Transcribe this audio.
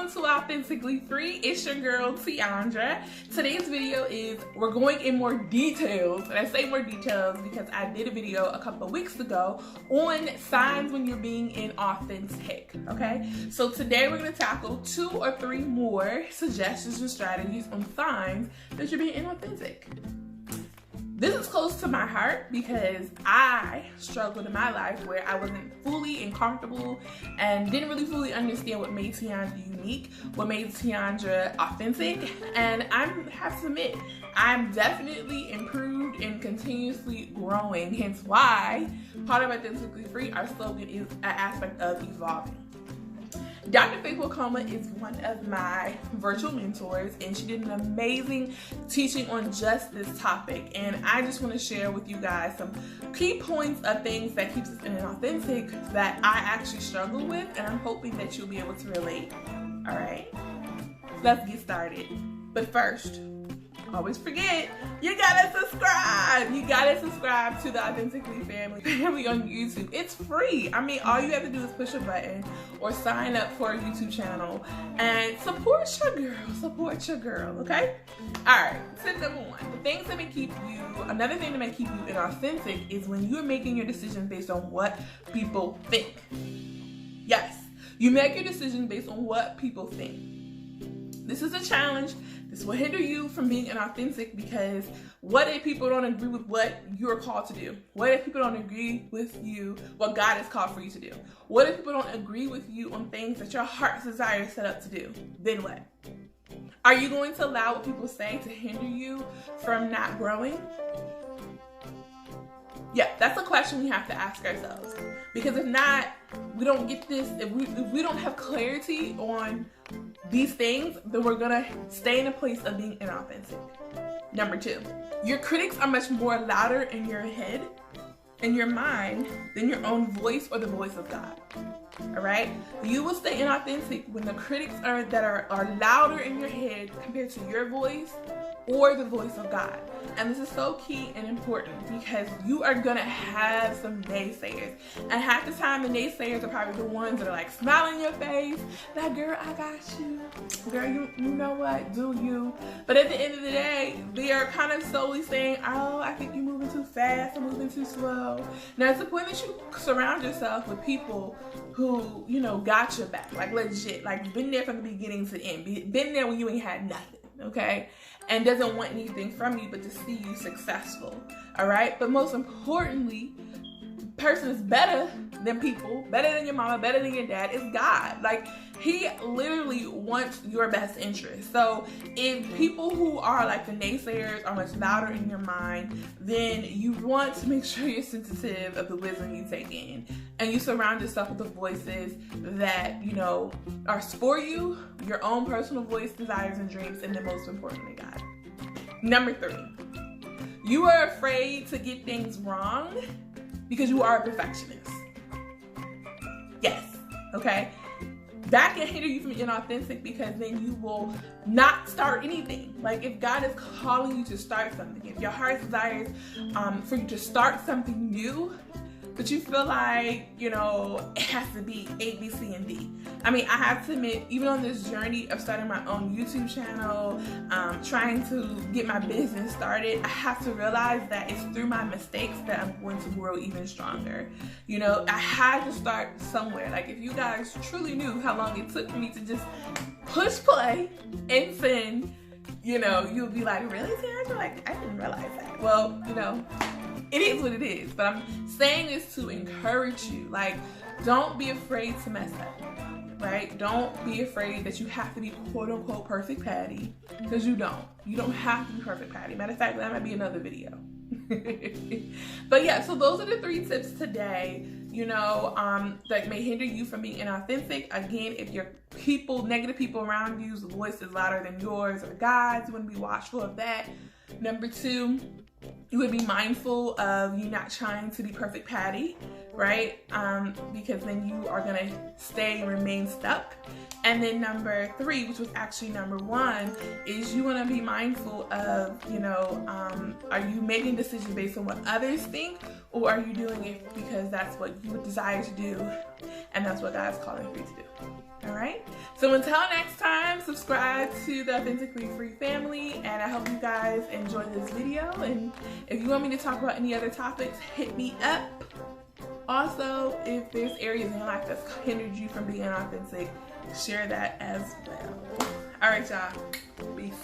Welcome to Authentically Free. It's your girl, Tiandra. Today's video is, we're going in more details, and I say more details because I did a video a couple of weeks ago on signs when you're being inauthentic, okay? So today we're gonna tackle 2 or 3 more suggestions and strategies on signs that you're being inauthentic. This is close to my heart because I struggled in my life where I wasn't fully and comfortable and didn't really fully understand what made Tiandra unique, what made Tiandra authentic, and I have to admit, I'm definitely improved and continuously growing, hence why part of Authentically Free, our slogan is an aspect of evolving. Dr. Faithful Coma is one of my virtual mentors, and she did an amazing teaching on just this topic. And I just want to share with you guys some key points of things that keeps us inauthentic that I actually struggle with, and I'm hoping that you'll be able to relate. All right, let's get started. But first, always forget, you gotta subscribe. You gotta subscribe to the Authentically family on YouTube. It's free. I mean, all you have to do is push a button or sign up for a YouTube channel and support your girl, okay? All right, tip number 1. The things that may keep you, another thing that may keep you inauthentic is when you're making your decisions based on what people think. Yes, you make your decisions based on what people think. This is a challenge. This will hinder you from being inauthentic because what if people don't agree with what you're called to do? What if people don't agree with you, what God has called for you to do? What if people don't agree with you on things that your heart's desire is set up to do? Then what? Are you going to allow what people say to hinder you from not growing? Yeah, that's a question we have to ask ourselves. Because if not, we don't get this, if we don't have clarity on these things, then we're gonna stay in a place of being inauthentic. Number 2, your critics are much more louder in your head, in your mind, than your own voice or the voice of God. All right? You will stay inauthentic when the critics are louder in your head compared to your voice or the voice of God. And this is so key and important because you are gonna have some naysayers. And half the time the naysayers are probably the ones that are like smiling in your face, like, girl, I got you. Girl, you know what, do you. But at the end of the day, they are kind of solely saying, oh, I think you're moving too fast, I'm moving too slow. Now it's the point that you surround yourself with people who, you know, got your back, like legit, like been there from the beginning to the end, been there when you ain't had nothing, okay? And doesn't want anything from you but to see you successful, all right? But most importantly, person is better than people, better than your mama, better than your dad, is God. Like, he literally wants your best interest. So if people who are like the naysayers are much louder in your mind, then you want to make sure you're sensitive of the wisdom you take in. And you surround yourself with the voices that, you know, are for you, your own personal voice, desires, and dreams, and then most importantly, God. Number 3, you are afraid to get things wrong because you are a perfectionist. Yes, okay? That can hinder you from being inauthentic because then you will not start anything. Like if God is calling you to start something, if your heart's desires for you to start something new, but you feel like, you know, it has to be A, B, C, and D. I mean, I have to admit, even on this journey of starting my own YouTube channel, trying to get my business started, I have to realize that it's through my mistakes that I'm going to grow even stronger. You know, I had to start somewhere. Like if you guys truly knew how long it took me to just push play and send, you know, you'll be like, really, Tiandra? Like, I didn't realize that. Well, you know, it is what it is, but I'm saying this to encourage you. Like, don't be afraid to mess up, right? Don't be afraid that you have to be quote unquote perfect Patty, because you don't. You don't have to be perfect Patty. Matter of fact, that might be another video. But yeah, so those are the 3 tips today, you know, that may hinder you from being inauthentic. Again, if your negative people around you's voice is louder than yours or God's, you want to be watchful of that. Number 2, you would be mindful of you not trying to be perfect Patty, right? Because then you are gonna stay and remain stuck. And then number 3, which was actually number 1, is you wanna be mindful of, you know, are you making decisions based on what others think, or are you doing it because that's what you desire to do and that's what God's calling for you to do? All right. So until next time, subscribe to the Authentically Free family, and I hope you guys enjoy this video. And if you want me to talk about any other topics, hit me up. Also, if there's areas in your life that's hindered you from being authentic, share that as well. All right, y'all. Peace.